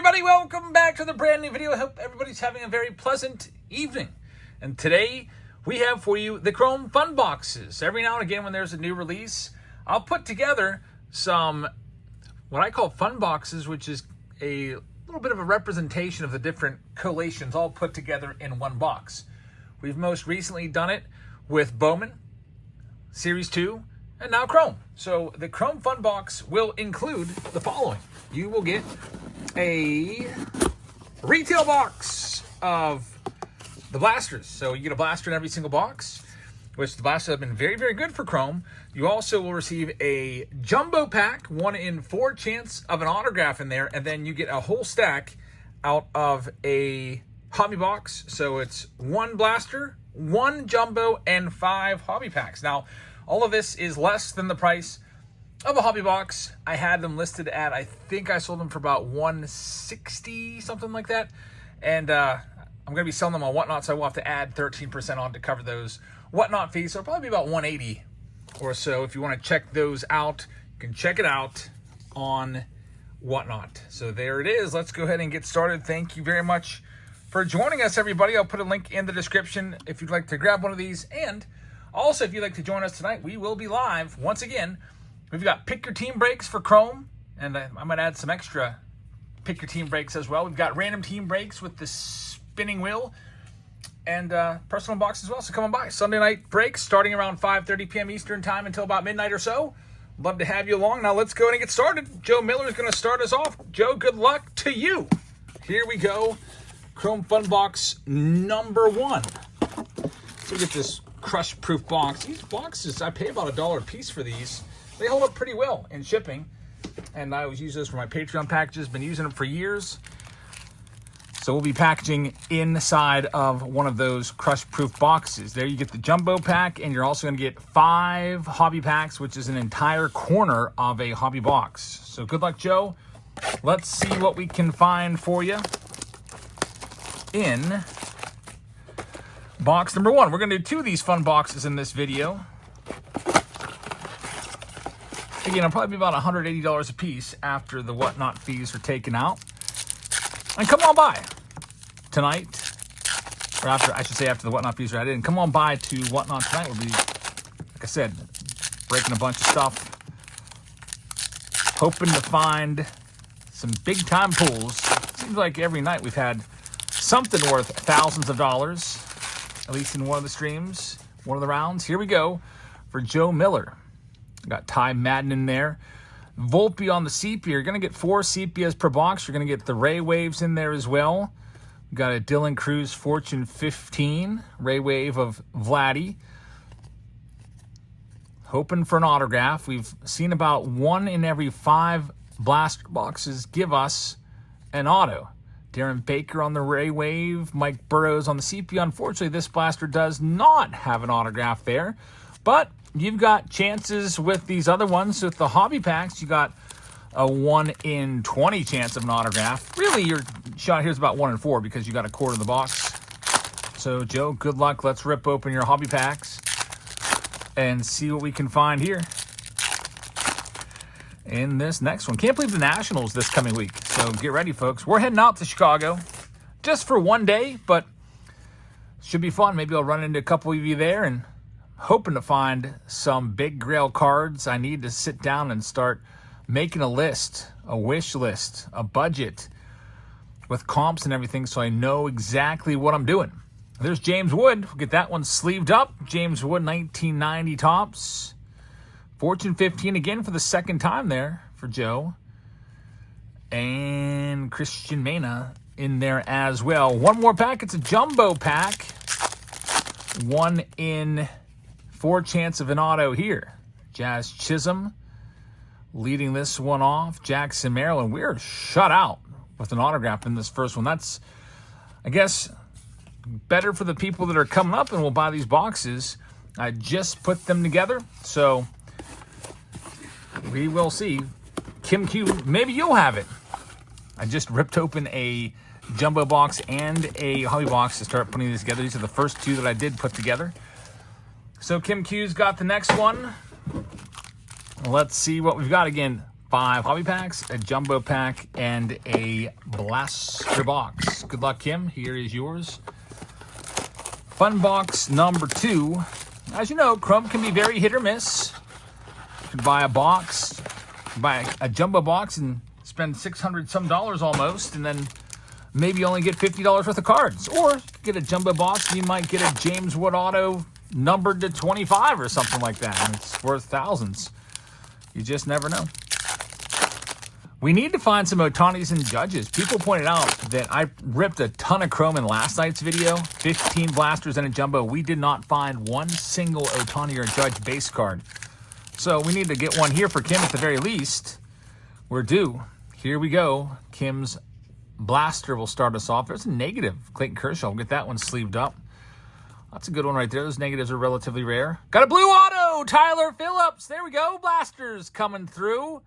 everybody, welcome back to the brand new video. I hope everybody's having a very pleasant evening. And today we have for you the Chrome Fun Boxes. Every now and again when there's a new release, I'll put together some what I call fun boxes, which is a little bit of a representation of the different collations all put together in one box. We've most recently done it with Bowman, Series 2, and now Chrome. So the Chrome Fun Box will include the following. You will get a retail box of the blasters. So you get a blaster in every single box, which the blasters have been very, very good for Chrome. You also will receive a jumbo pack, 1 in 4 chance of an autograph in there, and then you get a whole stack out of a hobby box. So it's 1 blaster, 1 jumbo, and 5 hobby packs. Now, all of this is less than the price of a hobby box. I had them listed at, I think I sold them for about $160, something like that. And I'm going to be selling them on Whatnot, so I will have to add 13% on to cover those Whatnot fees. So it'll probably be about $180 or so. If you want to check those out, you can check it out on Whatnot. So there it is. Let's go ahead and get started. Thank you very much for joining us, everybody. I'll put a link in the description if you'd like to grab one of these. And also, if you'd like to join us tonight, we will be live once again. We've got Pick Your Team breaks for Chrome, and I might add some extra Pick Your Team breaks as well. We've got random team breaks with the spinning wheel and personal box as well. So come on by. Sunday night breaks starting around 5:30 p.m. Eastern time until about midnight or so. Love to have you along. Now let's go ahead and get started. Joe Miller is going to start us off. Joe, good luck to you. Here we go. Chrome Fun Box number 1. So we get this crush-proof box. These boxes, I pay about $1 a piece for these. They hold up pretty well in shipping, and I always use those for my Patreon packages. Been using them for years. So we'll be packaging inside of one of those crush-proof boxes. There you get the jumbo pack, and you're also going to get 5 hobby packs, which is an entire corner of a hobby box. So good luck, Joe. Let's see what we can find for you in box number 1. We're going to do 2 of these fun boxes in this video. Again, it'll probably be about $180 a piece after the Whatnot fees are taken out. And come on by tonight, or after, I should say after the Whatnot fees are added in. Come on by to Whatnot tonight. We'll be, like I said, breaking a bunch of stuff. Hoping to find some big-time pulls. Seems like every night we've had something worth thousands of dollars, at least in one of the streams, one of the rounds. Here we go for Joe Miller. Got Ty Madden in there. Volpe on the sepia. You're going to get 4 sepias per box. You're going to get the Ray Waves in there as well. We've got a Dylan Cruz Fortune 15 Ray Wave of Vladdy. Hoping for an autograph. We've seen about 1 in every 5 blaster boxes give us an auto. Darren Baker on the Ray Wave. Mike Burrows on the sepia. Unfortunately, this blaster does not have an autograph there. But you've got chances with these other ones. With the hobby packs, you got a 1 in 20 chance of an autograph. Really, your shot here is about 1 in 4 because you got a quarter of the box. So, Joe, good luck. Let's rip open your hobby packs and see what we can find here in this next one. Can't believe the Nationals this coming week. So get ready, folks. We're heading out to Chicago just for one day, but should be fun. Maybe I'll run into a couple of you there, and hoping to find some big grail cards. I need to sit down and start making a list, a wish list, a budget with comps and everything so I know exactly what I'm doing. There's James Wood. We'll get that one sleeved up. James Wood, 1990 tops. Fortune 15 again for the second time there for Joe. And Christian Mena in there as well. One more pack. It's a jumbo pack. 1 in 4 chance of an auto here. Jazz Chisholm leading this one off. Jackson Maryland. We're shut out with an autograph in this first one. That's, I guess, better for the people that are coming up and will buy these boxes. I just put them together, so we will see. Kim Q, maybe you'll have it. I just ripped open a jumbo box and a hobby box to start putting these together. These are the first 2 that I did put together. So Kim Q's got the next one. Let's see what we've got. Again, 5 hobby packs, a jumbo pack, and a blaster box. Good luck, Kim. Here is yours. Fun box number 2. As you know, Chrome can be very hit or miss. You can buy a box, buy a jumbo box and spend $600 some almost, and then maybe only get $50 worth of cards. Or you get a jumbo box and you might get a James Wood auto numbered to 25 or something like that, and it's worth thousands. You just never know. We need to find some Otanis and Judges. People pointed out that I ripped a ton of Chrome in last night's video. 15 blasters and a jumbo. We did not find one single Otani or Judge base card. So we need to get one here for Kim at the very least. We're due. Here we go. Kim's blaster will start us off. There's a negative. Clayton Kershaw. We'll get that one sleeved up. That's a good one right there. Those negatives are relatively rare. Got a blue auto. Tyler Phillips. There we go. Blasters coming through.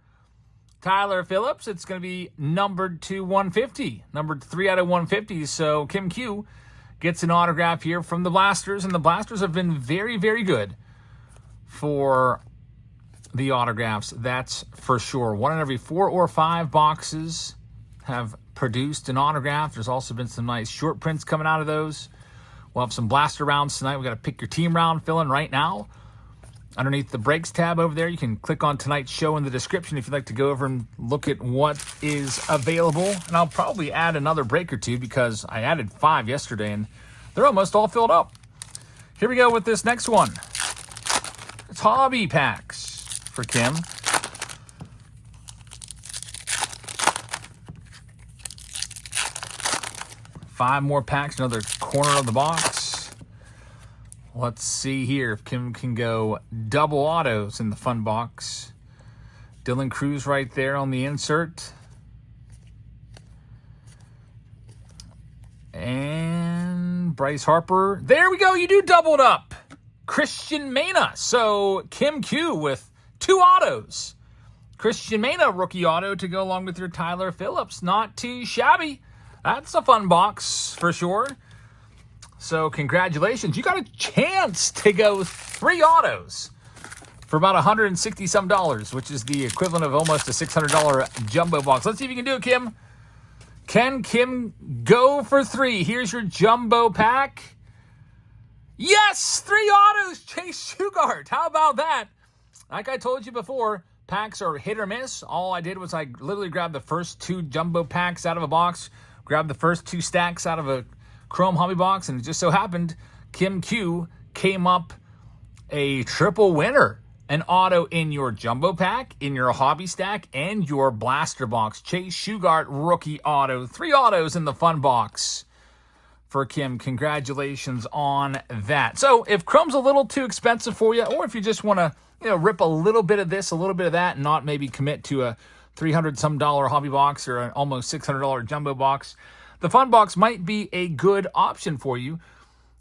Tyler Phillips. It's going to be numbered to 150. Numbered 3 out of 150. So Kim Q gets an autograph here from the Blasters. And the Blasters have been very, very good for the autographs. That's for sure. 1 in every 4 or 5 boxes have produced an autograph. There's also been some nice short prints coming out of those. We'll have some blaster rounds tonight. We got a pick your team round filling right now. Underneath the breaks tab over there, you can click on tonight's show in the description if you'd like to go over and look at what is available. And I'll probably add another break or two because I added 5 yesterday and they're almost all filled up. Here we go with this next one. It's hobby packs for Kim. Five more packs, another corner of the box. Let's see here if Kim can go double autos in the fun box. Dylan Cruz right there on the insert. And Bryce Harper. There we go. You do doubled up. Christian Mena. So Kim Q with 2 autos. Christian Mena rookie auto to go along with your Tyler Phillips. Not too shabby. That's a fun box for sure. So congratulations. You got a chance to go 3 autos for about $160 some, which is the equivalent of almost a $600 jumbo box. Let's see if you can do it, Kim. Can Kim go for 3? Here's your jumbo pack. Yes, 3 autos. Chase Shugart. How about that? Like I told you before, packs are hit or miss. All I did was I literally grabbed the first 2 jumbo packs out of a box, grabbed the first 2 stacks out of a Chrome hobby box, and it just so happened Kim Q came up a triple winner. An auto in your jumbo pack, in your hobby stack, and your blaster box. Chase Shugart rookie auto. 3 autos in the fun box for Kim. Congratulations on that. So if Chrome's a little too expensive for you, or if you just want to rip a little bit of this, a little bit of that, and not maybe commit to a $300 some hobby box or an almost $600 jumbo box, the fun box might be a good option for you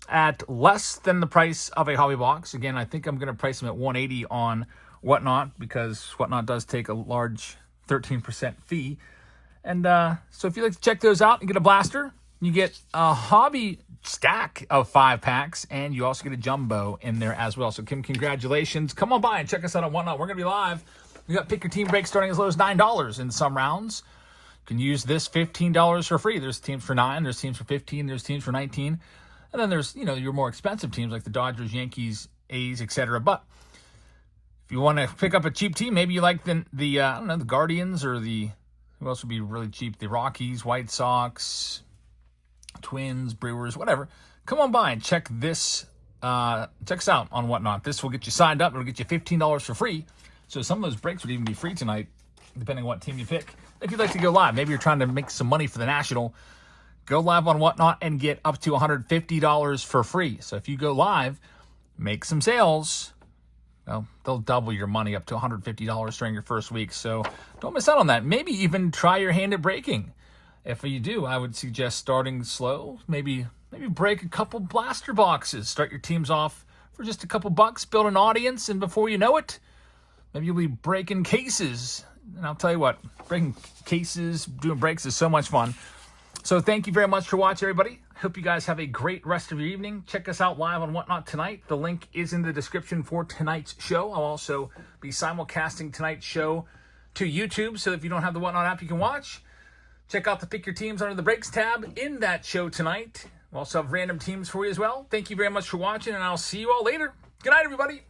at less than the price of a hobby box. Again, I think I'm going to price them at $180 on Whatnot because Whatnot does take a large 13% fee. And so if you'd like to check those out and get a blaster, you get a hobby stack of 5 packs, and you also get a jumbo in there as well. So Kim, congratulations. Come on by and check us out on Whatnot. We're going to be live. We got pick your team breaks starting as low as $9 in some rounds. You can use this $15 for free. There's teams for $9, there's teams for $15, there's teams for $19. And then there's, your more expensive teams like the Dodgers, Yankees, A's, etc. But if you want to pick up a cheap team, maybe you like the Guardians or who else would be really cheap? The Rockies, White Sox, Twins, Brewers, whatever. Come on by and check us out on Whatnot. This will get you signed up. It'll get you $15 for free. So some of those breaks would even be free tonight, depending on what team you pick. If you'd like to go live, maybe you're trying to make some money for the National, go live on Whatnot and get up to $150 for free. So if you go live, make some sales, well, they'll double your money up to $150 during your first week. So don't miss out on that. Maybe even try your hand at breaking. If you do, I would suggest starting slow. Maybe break a couple blaster boxes. Start your teams off for just a couple bucks, build an audience, and before you know it, maybe you'll be breaking cases. And I'll tell you what, breaking cases, doing breaks is so much fun. So thank you very much for watching, everybody. I hope you guys have a great rest of your evening. Check us out live on Whatnot tonight. The link is in the description for tonight's show. I'll also be simulcasting tonight's show to YouTube, so if you don't have the Whatnot app, you can watch. Check out the Pick Your Teams Under the Breaks tab in that show tonight. We'll also have random teams for you as well. Thank you very much for watching, and I'll see you all later. Good night, everybody.